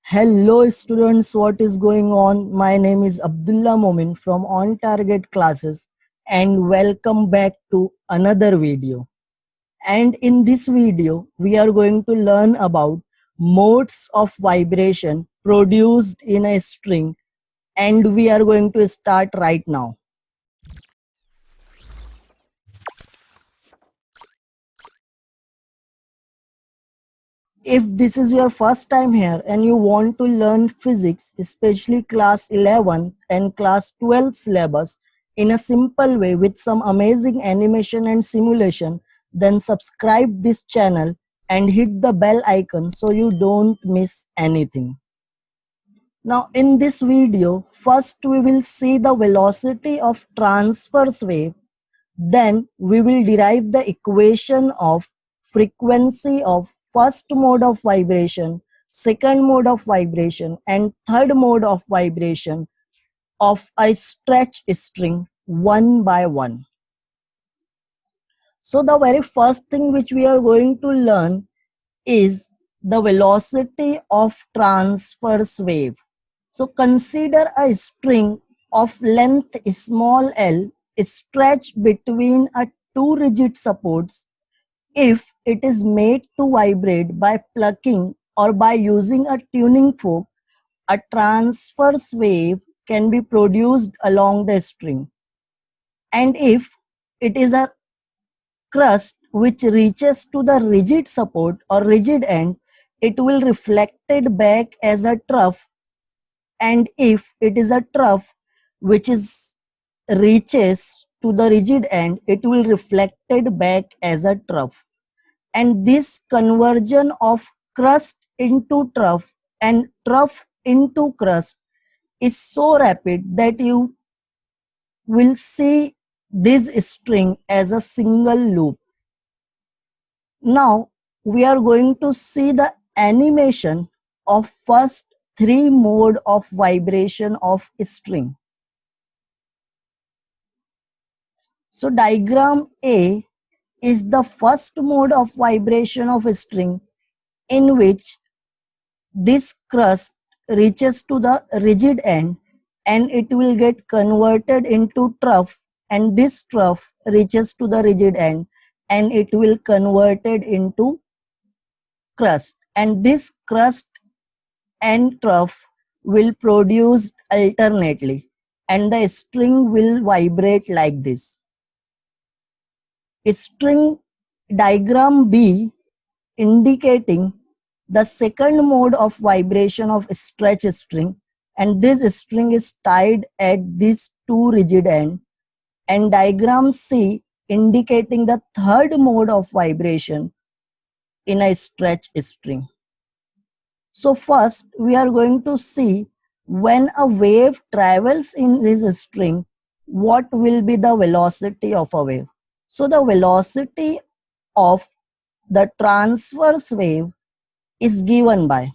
Hello students, what is going on? My name is Abdullah Momin from On Target Classes and welcome back to another video. And in this video, we are going to learn about modes of vibration produced in a string, and we are going to start right now. If this is your first time here and you want to learn physics, especially class 11 and class 12 syllabus in a simple way with some amazing animation and simulation, then subscribe this channel and hit the bell icon so you don't miss anything. Now in this video, first we will see the velocity of transverse wave, then we will derive the equation of frequency of first mode of vibration, second mode of vibration, and third mode of vibration of a stretch string one by one. So the very first thing which we are going to learn is the velocity of transverse wave. So consider a string of length small l stretched between a two rigid supports. If it is made to vibrate by plucking or by using a tuning fork, a transverse wave can be produced along the string. And if it is a crust which reaches to the rigid support or rigid end, it will reflected back as a trough. And if it is a trough which is reaches to the rigid end, it will reflected back as a trough. And this conversion of crust into trough and trough into crust is so rapid that you will see this string as a single loop. Now we are going to see the animation of first three mode of vibration of string. So diagram A is the first mode of vibration of a string in which this crust reaches to the rigid end and it will get converted into trough, and this trough reaches to the rigid end and it will converted into crust, and this crust and trough will produce alternately and the string will vibrate like this. String diagram B indicating the second mode of vibration of stretch string, and this string is tied at these two rigid ends, and diagram C indicating the third mode of vibration in a stretch string. So first we are going to see when a wave travels in this string, what will be the velocity of a wave. So the velocity of the transverse wave is given by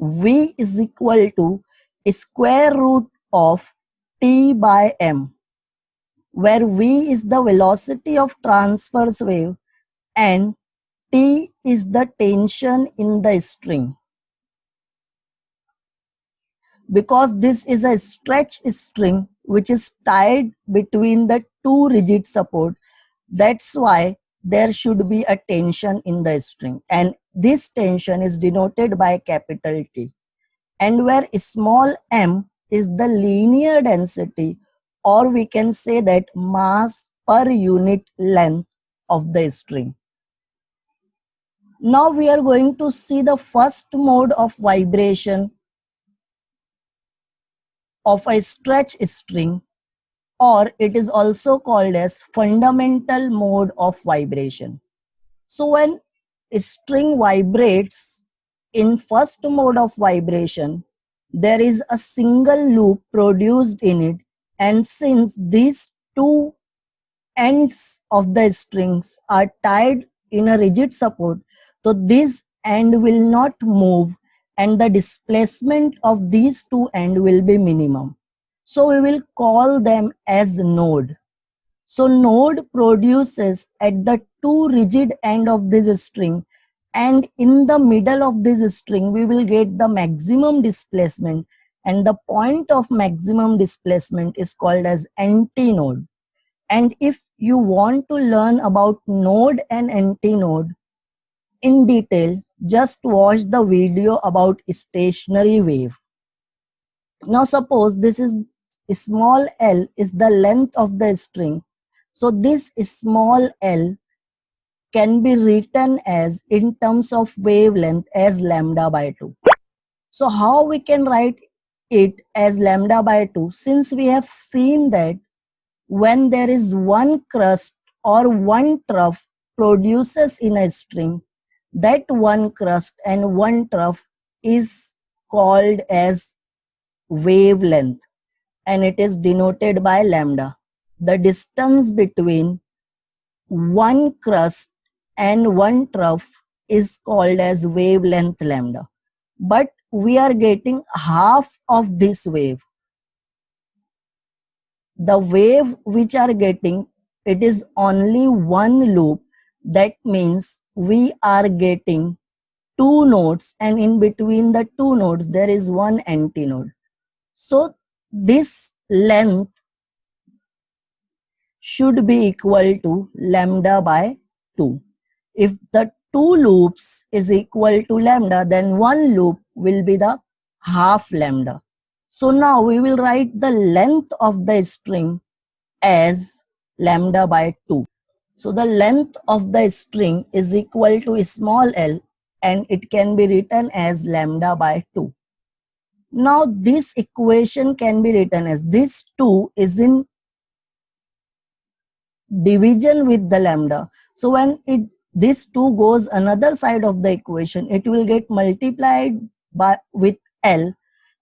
V is equal to square root of T by M, where V is the velocity of transverse wave and T is the tension in the string. Because this is a stretch string which is tied between the two rigid support, that's why there should be a tension in the string, and this tension is denoted by capital T, and where small m is the linear density, or we can say that mass per unit length of the string. Now we are going to see the first mode of vibration of a stretch string, or it is also called as fundamental mode of vibration. So when a string vibrates in first mode of vibration, there is a single loop produced in it, and since these two ends of the strings are tied in a rigid support, so this end will not move and the displacement of these two ends will be minimum. So we will call them as node. So node produces at the two rigid end of this string and in the middle of this string we will get the maximum displacement, and the point of maximum displacement is called as antinode. And if you want to learn about node and antinode in detail, just watch the video about stationary wave. Now suppose this is small l is the length of the string. So this small l can be written as in terms of wavelength as lambda by 2. So how we can write it as lambda by 2? Since we have seen that when there is one crust or one trough produces in a string, that one crust and one trough is called as wavelength, and it is denoted by lambda. The distance between one crust and one trough is called as wavelength lambda. But we are getting half of this wave. The wave which are getting, it is only one loop. That means we are getting two nodes, and in between the two nodes there is one antinode. So this length should be equal to lambda by 2. If the two loops is equal to lambda, then one loop will be the half lambda. So now we will write the length of the string as lambda by 2. So the length of the string is equal to small l, and it can be written as lambda by 2. Now this equation can be written as this 2 is in division with the lambda. So when this 2 goes another side of the equation, it will get multiplied by with L,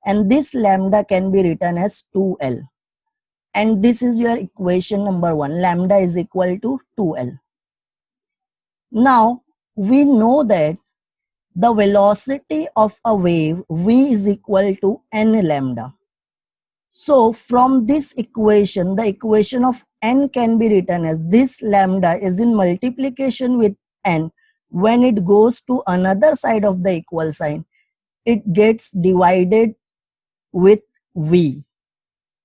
and this lambda can be written as 2L. And this is your equation number 1. Lambda is equal to 2L. Now we know that the velocity of a wave v is equal to n lambda. So from this equation, the equation of n can be written as this lambda is in multiplication with n. When it goes to another side of the equal sign, it gets divided with v.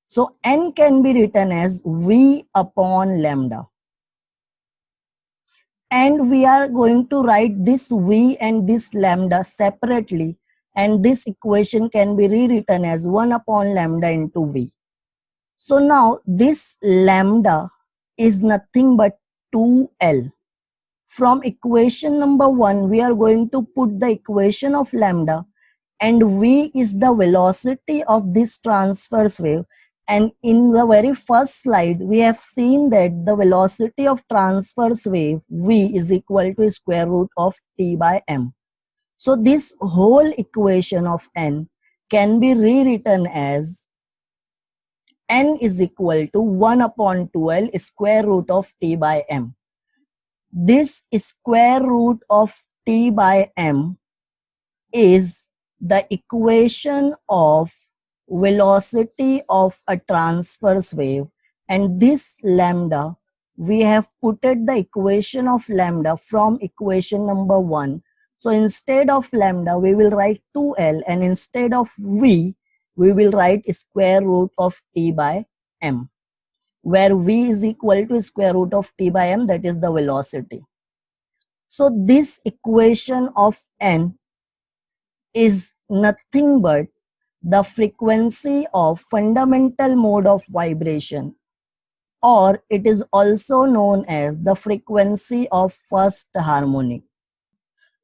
So n can be written as v upon lambda. And we are going to write this v and this lambda separately, and this equation can be rewritten as 1 upon lambda into v. So now this lambda is nothing but 2L. From equation number 1, we are going to put the equation of lambda, and v is the velocity of this transverse wave. And in the very first slide, we have seen that the velocity of transverse wave v is equal to square root of t by m. So this whole equation of n can be rewritten as n is equal to 1 upon 2L square root of t by m. This square root of t by m is the equation of velocity of a transverse wave, and this lambda, we have putted the equation of lambda from equation number 1. So instead of lambda, we will write 2L, and instead of v, we will write square root of t by m, where v is equal to square root of t by m, that is the velocity. So this equation of n is nothing but the frequency of fundamental mode of vibration, or it is also known as the frequency of first harmonic.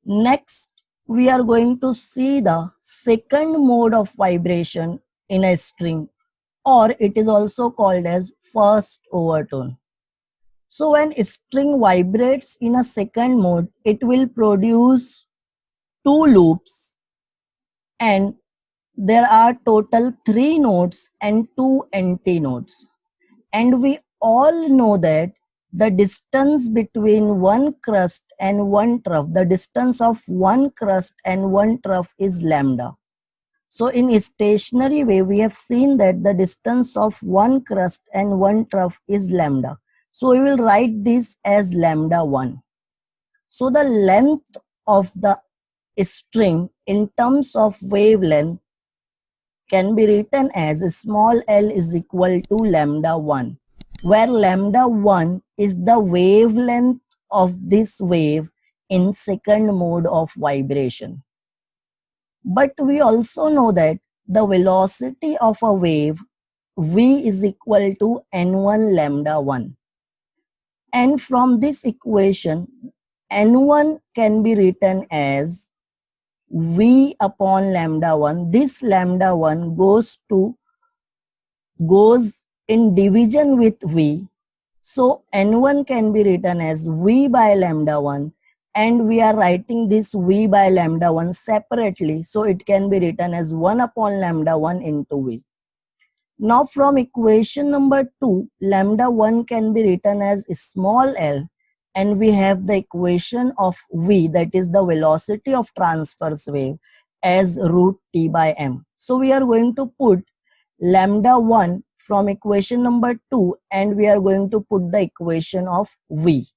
Next, we are going to see the second mode of vibration in a string, or it is also called as first overtone. So when a string vibrates in a second mode, it will produce two loops, and there are total 3 nodes and 2 antinodes. And we all know that the distance between one crust and one trough, the distance of one crust and one trough is lambda. So in a stationary wave, we have seen that the distance of one crust and one trough is lambda. So we will write this as lambda 1. So the length of the string in terms of wavelength can be written as small l is equal to lambda 1, where lambda 1 is the wavelength of this wave in second mode of vibration. But we also know that the velocity of a wave v is equal to n1 lambda 1. And from this equation, n1 can be written as v upon lambda 1. This lambda 1 goes in division with v. So n1 can be written as v by lambda 1, and we are writing this v by lambda 1 separately. So it can be written as 1 upon lambda 1 into v. Now from equation number 2, lambda 1 can be written as small l, and we have the equation of v, that is the velocity of transverse wave, as root t by m. So we are going to put lambda 1 from equation number 2, and we are going to put the equation of v.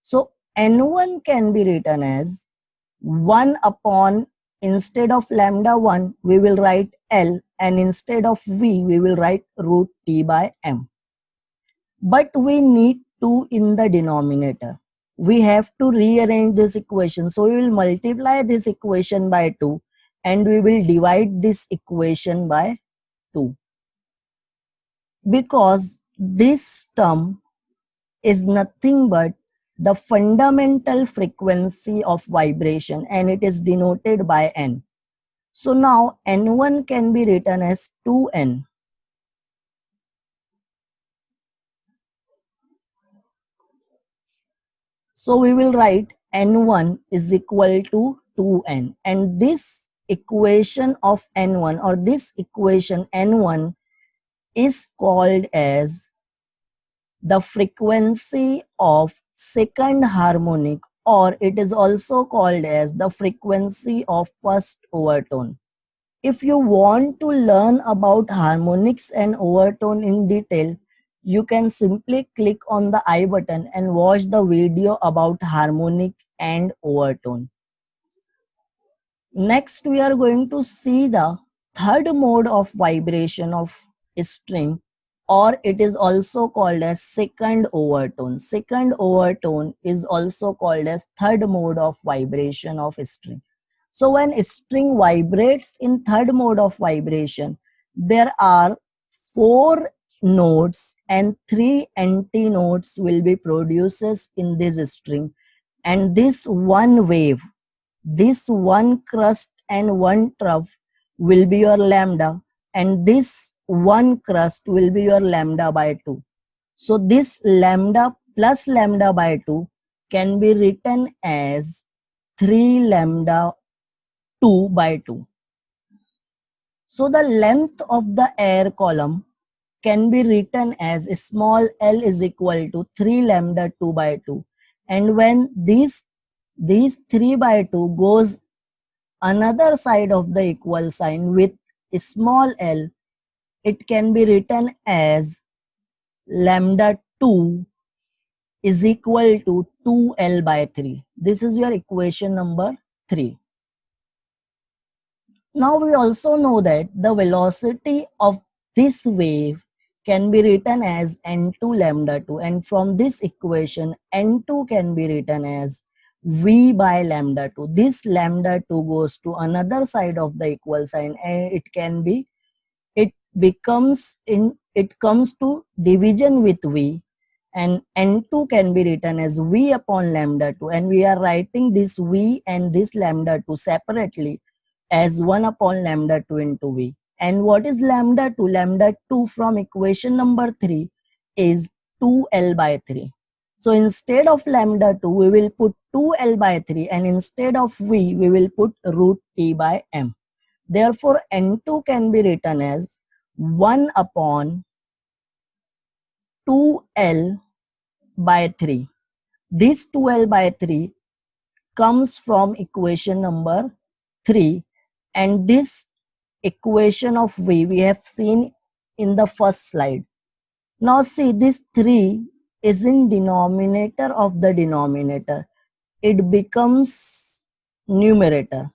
So n1 can be written as 1 upon, instead of lambda 1 we will write l, and instead of v we will write root t by m. But we need 2 in the denominator. We have to rearrange this equation. So we will multiply this equation by 2, and we will divide this equation by 2. Because this term is nothing but the fundamental frequency of vibration, and it is denoted by n. So now n1 can be written as 2n. So we will write n1 is equal to 2n, and this equation of n1, or this equation n1, is called as the frequency of second harmonic, or it is also called as the frequency of first overtone. If you want to learn about harmonics and overtone in detail, you can simply click on the I button and watch the video about harmonic and overtone. Next, we are going to see the third mode of vibration of string, or it is also called as second overtone. Second overtone is also called as third mode of vibration of string. So when a string vibrates in third mode of vibration, there are 4 notes and 3 antinodes will be produced in this string, and this one wave, this one crust and one trough will be your lambda, and this one crust will be your lambda by 2. So this lambda plus lambda by 2 can be written as 3 lambda 2 by 2. So the length of the air column can be written as small l is equal to 3 lambda 2 by 2. And when these 3 by 2 goes another side of the equal sign with small l, it can be written as lambda 2 is equal to 2l by 3. This is your equation number 3. Now we also know that the velocity of this wave can be written as n2 lambda 2, and from this equation n2 can be written as v by lambda 2. This lambda 2 goes to another side of the equal sign, and it comes to division with v, and n2 can be written as v upon lambda 2, and we are writing this v and this lambda 2 separately as 1 upon lambda 2 into v. And what is lambda 2? Lambda 2 from equation number 3 is 2l by 3. So instead of lambda 2, we will put 2l by 3, and instead of v, we will put root t by m. Therefore, n2 can be written as 1 upon 2l by 3. This 2l by 3 comes from equation number 3, and this equation of v we have seen in the first slide. Now see, this 3 is in denominator of the denominator. It becomes numerator.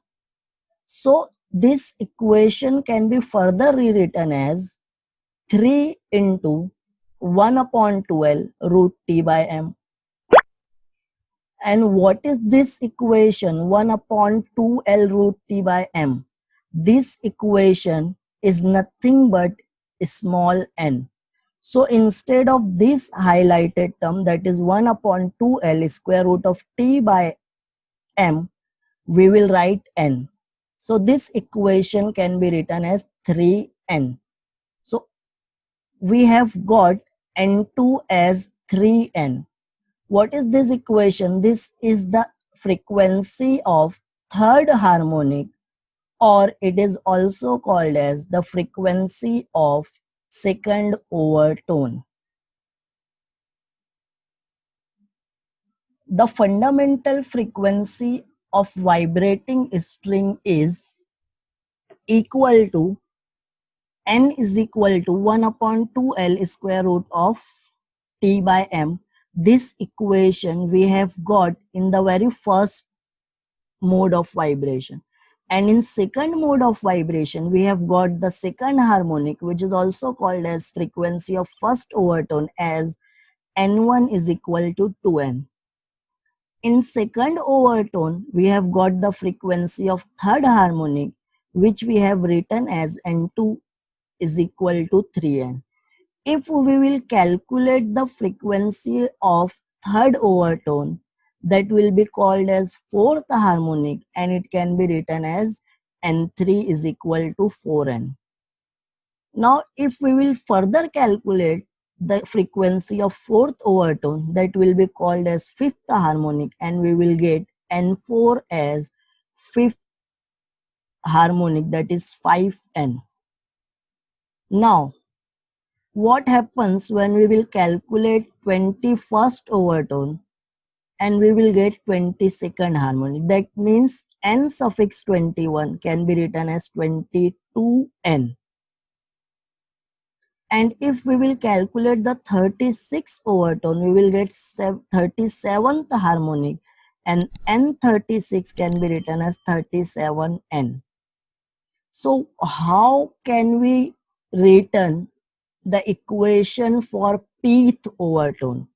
So this equation can be further rewritten as 3 into 1 upon 12 root t by m. And what is this equation 1 upon 2L root t by m? This equation is nothing but small n. So instead of this highlighted term, that is 1 upon 2L square root of t by m, we will write n. So this equation can be written as 3n. So we have got n2 as 3n. What is this equation? This is the frequency of third harmonic, or it is also called as the frequency of second overtone. The fundamental frequency of vibrating string is equal to n is equal to 1 upon 2L square root of t by m. This equation we have got in the very first mode of vibration, and in second mode of vibration we have got the second harmonic, which is also called as frequency of first overtone, as n1 is equal to 2n. In second overtone we have got the frequency of third harmonic, which we have written as n2 is equal to 3n. If we will calculate the frequency of third overtone, that will be called as fourth harmonic, and it can be written as n3 is equal to 4n. Now if we will further calculate the frequency of fourth overtone, that will be called as fifth harmonic, and we will get n4 as fifth harmonic, that is 5n. Now what happens when we will calculate 21st overtone and we will get 22nd harmonic? That means n suffix 21 can be written as 22n. And if we will calculate the 36th overtone, we will get 37th harmonic, and n36 can be written as 37n. So how can we written the equation for pth overtone?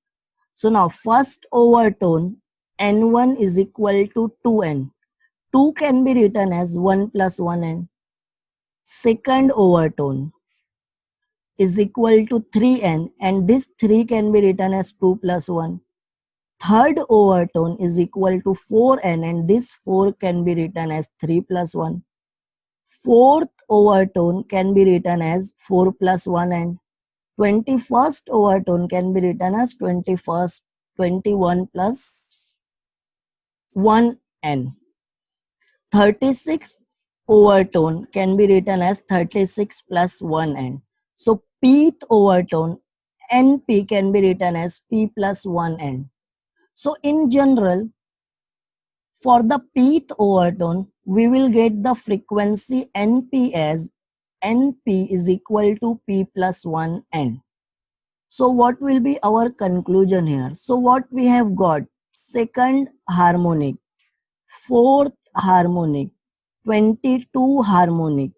So now first overtone n1 is equal to 2n. 2 can be written as 1 plus 1n. Second overtone is equal to 3n, and this 3 can be written as 2 plus 1. Third overtone is equal to 4n, and this 4 can be written as 3 plus 1. Fourth overtone can be written as 4 plus 1, and 21st overtone can be written as 21 plus 1n. 36th overtone can be written as 36 plus 1n. So pth overtone np can be written as p plus 1n. So in general, for the pth overtone, we will get the frequency np as np is equal to p plus 1n. So what will be our conclusion here? So what we have got: second harmonic, fourth harmonic, 22 harmonic.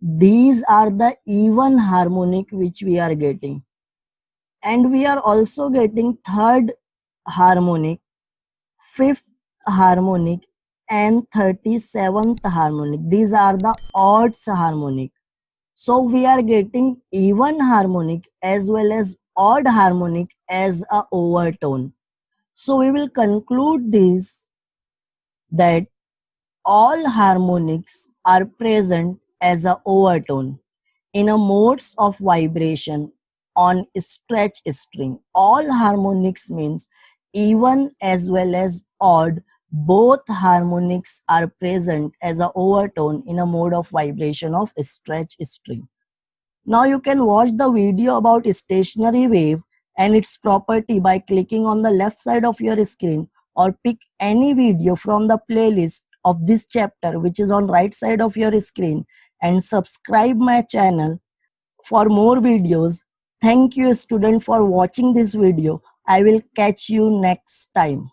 These are the even harmonic which we are getting. And we are also getting third harmonic, fifth harmonic, and 37th harmonic. These are the odds harmonic. So we are getting even harmonic as well as odd harmonic as a overtone. So we will conclude this, that all harmonics are present as a overtone in a modes of vibration on stretch string. All harmonics means even as well as odd, both harmonics are present as a overtone in a mode of vibration of stretch string. Now you can watch the video about stationary wave and its property by clicking on the left side of your screen, or pick any video from the playlist of this chapter which is on right side of your screen, and subscribe my channel for more videos. Thank you student for watching this video. I will catch you next time.